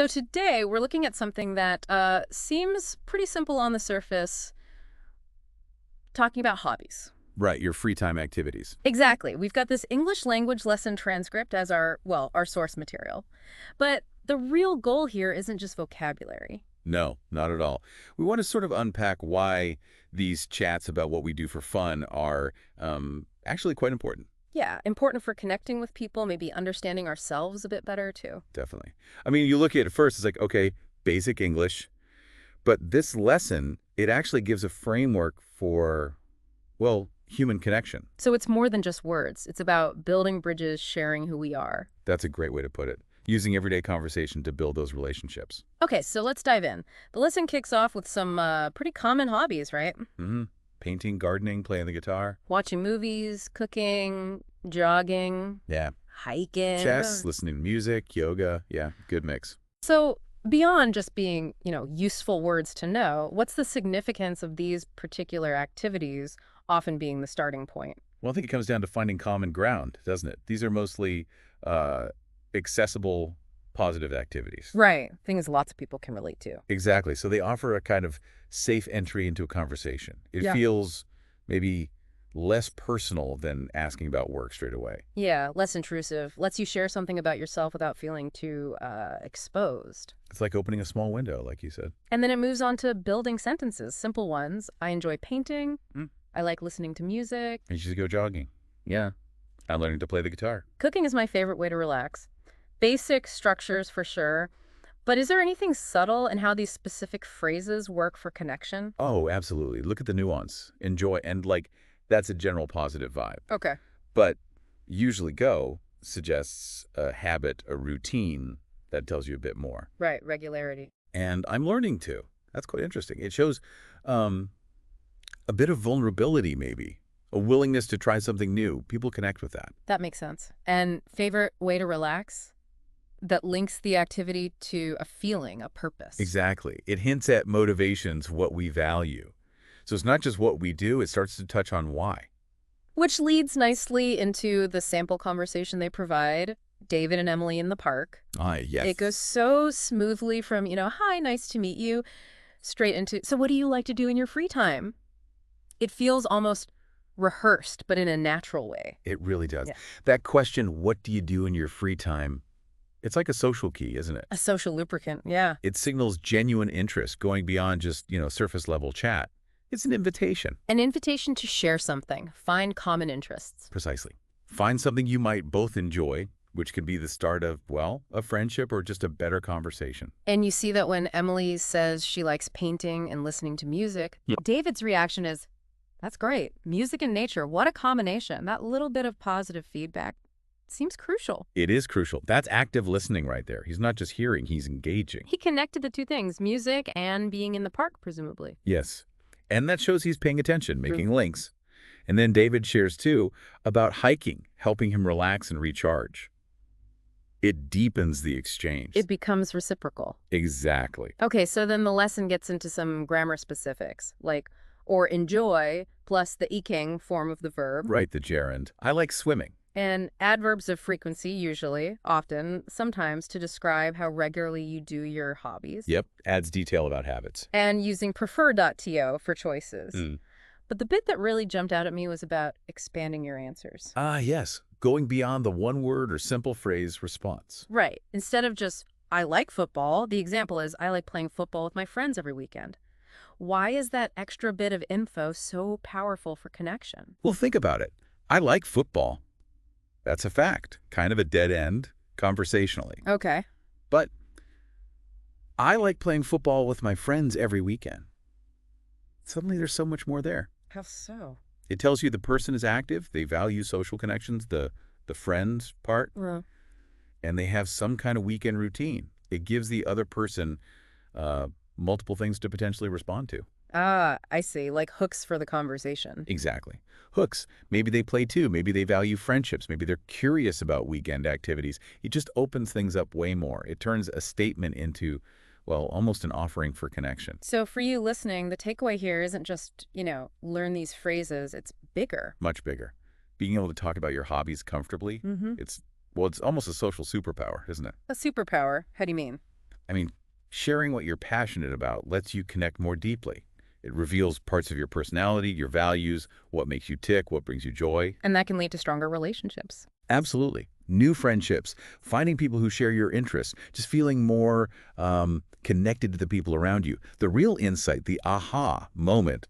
So today we're looking at something that seems pretty simple on the surface, talking about hobbies. Right, your free time activities. Exactly. We've got this English language lesson transcript as our source material. But the real goal here isn't just vocabulary. No, not at all. We want to sort of unpack why these chats about what we do for fun are actually quite important. Yeah, important for connecting with people, maybe understanding ourselves a bit better too. Definitely. I mean, you look at it first, it's like, okay, basic English. But this lesson, it actually gives a framework for, well, human connection. So it's more than just words. It's about building bridges, sharing who we are. That's a great way to put it. Using everyday conversation to build those relationships. Okay, so let's dive in. The lesson kicks off with some pretty common hobbies, right? Mm-hmm. Painting, gardening, playing the guitar. Watching movies, cooking, jogging, Yeah. hiking. Chess, listening to music, yoga. Yeah, good mix. So beyond just being, useful words to know, what's the significance of these particular activities often being the starting point? Well, I think it comes down to finding common ground, doesn't it? These are mostly accessible, positive activities. Right. Things lots of people can relate to. Exactly. So they offer a kind of safe entry into a conversation. It Yeah. feels maybe less personal than asking about work straight away. Yeah, less intrusive. Lets you share something about yourself without feeling too exposed. It's like opening a small window, like you said. And then it moves on to building sentences, simple ones. I enjoy painting. Mm. I like listening to music. You should go jogging. Yeah. I'm learning to play the guitar. Cooking is my favorite way to relax. Basic structures for sure. But is there anything subtle in how these specific phrases work for connection? Oh, absolutely. Look at the nuance. Enjoy. And that's a general positive vibe. Okay. But usually go suggests a habit, a routine that tells you a bit more. Right, regularity. And I'm learning to. That's quite interesting. It shows a bit of vulnerability, maybe. A willingness to try something new. People connect with that. That makes sense. And favorite way to relax? That links the activity to a feeling, a purpose. Exactly. It hints at motivations, what we value. So it's not just what we do, it starts to touch on why. Which leads nicely into the sample conversation they provide, David and Emily in the park. Ah, yes. It goes so smoothly from, hi, nice to meet you, straight into, so what do you like to do in your free time? It feels almost rehearsed, but in a natural way. It really does. Yeah. That question, what do you do in your free time? It's like a social key, isn't it? A social lubricant, yeah. It signals genuine interest going beyond just, surface level chat. It's an invitation. An invitation to share something, find common interests. Precisely. Find something you might both enjoy, which could be the start of, well, a friendship or just a better conversation. And you see that when Emily says she likes painting and listening to music, David's reaction is, that's great. Music and nature, what a combination. That little bit of positive feedback seems crucial. It is crucial. That's active listening right there. He's not just hearing, he's engaging. He connected the two things, music and being in the park, presumably. Yes. And that shows he's paying attention, making links. And then David shares, too, about hiking, helping him relax and recharge. It deepens the exchange. It becomes reciprocal. Exactly. Okay, so then the lesson gets into some grammar specifics, like or enjoy plus the iking form of the verb. Right, the gerund. I like swimming. And adverbs of frequency, usually, often, sometimes, to describe how regularly you do your hobbies. Yep, adds detail about habits. And using prefer.to for choices. Mm. But the bit that really jumped out at me was about expanding your answers. Ah, yes. Going beyond the one word or simple phrase response. Right. Instead of just, I like football, the example is, I like playing football with my friends every weekend. Why is that extra bit of info so powerful for connection? Well, think about it. I like football. That's a fact. Kind of a dead end conversationally. Okay. But I like playing football with my friends every weekend. Suddenly there's so much more there. How so? It tells you the person is active, they value social connections, the friends part, and they have some kind of weekend routine. It gives the other person multiple things to potentially respond to. Ah, I see. Like hooks for the conversation. Exactly. Hooks. Maybe they play too. Maybe they value friendships. Maybe they're curious about weekend activities. It just opens things up way more. It turns a statement into, well, almost an offering for connection. So for you listening, the takeaway here isn't just, learn these phrases. It's bigger. Much bigger. Being able to talk about your hobbies comfortably, it's almost a social superpower, isn't it? A superpower? How do you mean? I mean, sharing what you're passionate about lets you connect more deeply. It reveals parts of your personality, your values, what makes you tick, what brings you joy. And that can lead to stronger relationships. Absolutely. New friendships, finding people who share your interests, just feeling more connected to the people around you. The real insight, the aha moment,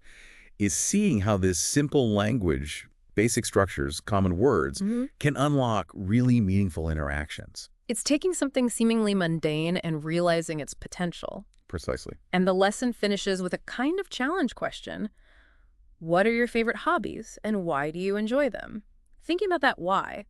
is seeing how this simple language, basic structures, common words, can unlock really meaningful interactions. It's taking something seemingly mundane and realizing its potential. Precisely. And the lesson finishes with a kind of challenge question. What are your favorite hobbies and why do you enjoy them? Thinking about that why,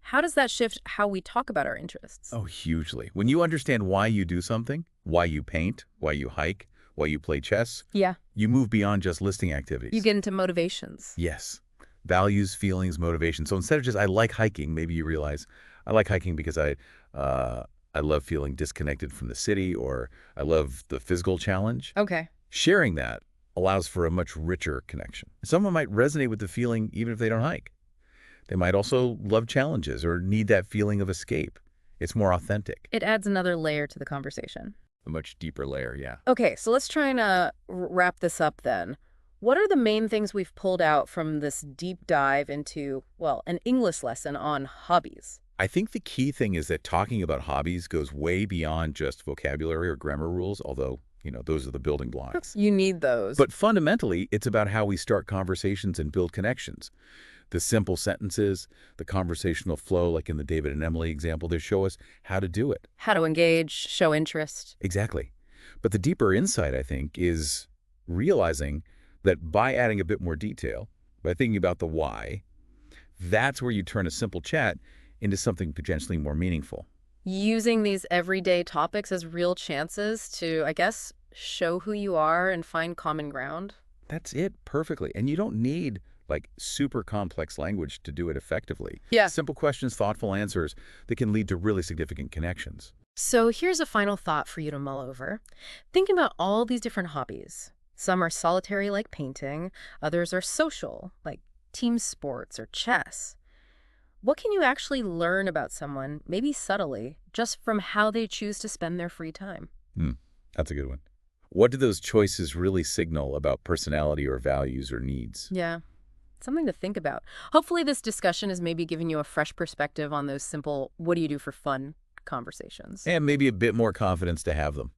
how does that shift how we talk about our interests? Oh, hugely. When you understand why you do something, why you paint, why you hike, why you play chess, Yeah. you move beyond just listing activities. You get into motivations. Yes. Values, feelings, motivation. So instead of just, I like hiking, maybe you realize, I like hiking because I love feeling disconnected from the city, or I love the physical challenge. Okay. Sharing that allows for a much richer connection. Someone might resonate with the feeling even if they don't hike. They might also love challenges or need that feeling of escape. It's more authentic. It adds another layer to the conversation. A much deeper layer, yeah. Okay, so let's try and wrap this up then. What are the main things we've pulled out from this deep dive into, well, an English lesson on hobbies? I think the key thing is that talking about hobbies goes way beyond just vocabulary or grammar rules, although, those are the building blocks. You need those. But fundamentally, it's about how we start conversations and build connections. The simple sentences, the conversational flow, like in the David and Emily example, they show us how to do it. How to engage, show interest. Exactly. But the deeper insight, I think, is realizing that by adding a bit more detail, by thinking about the why, that's where you turn a simple chat into something potentially more meaningful. Using these everyday topics as real chances to, I guess, show who you are and find common ground. That's it, perfectly. And you don't need super complex language to do it effectively. Yeah. Simple questions, thoughtful answers that can lead to really significant connections. So here's a final thought for you to mull over. Think about all these different hobbies. Some are solitary, like painting. Others are social, like team sports or chess. What can you actually learn about someone, maybe subtly, just from how they choose to spend their free time? That's a good one. What do those choices really signal about personality or values or needs? Yeah, something to think about. Hopefully this discussion has maybe given you a fresh perspective on those simple, what do you do for fun conversations. And maybe a bit more confidence to have them.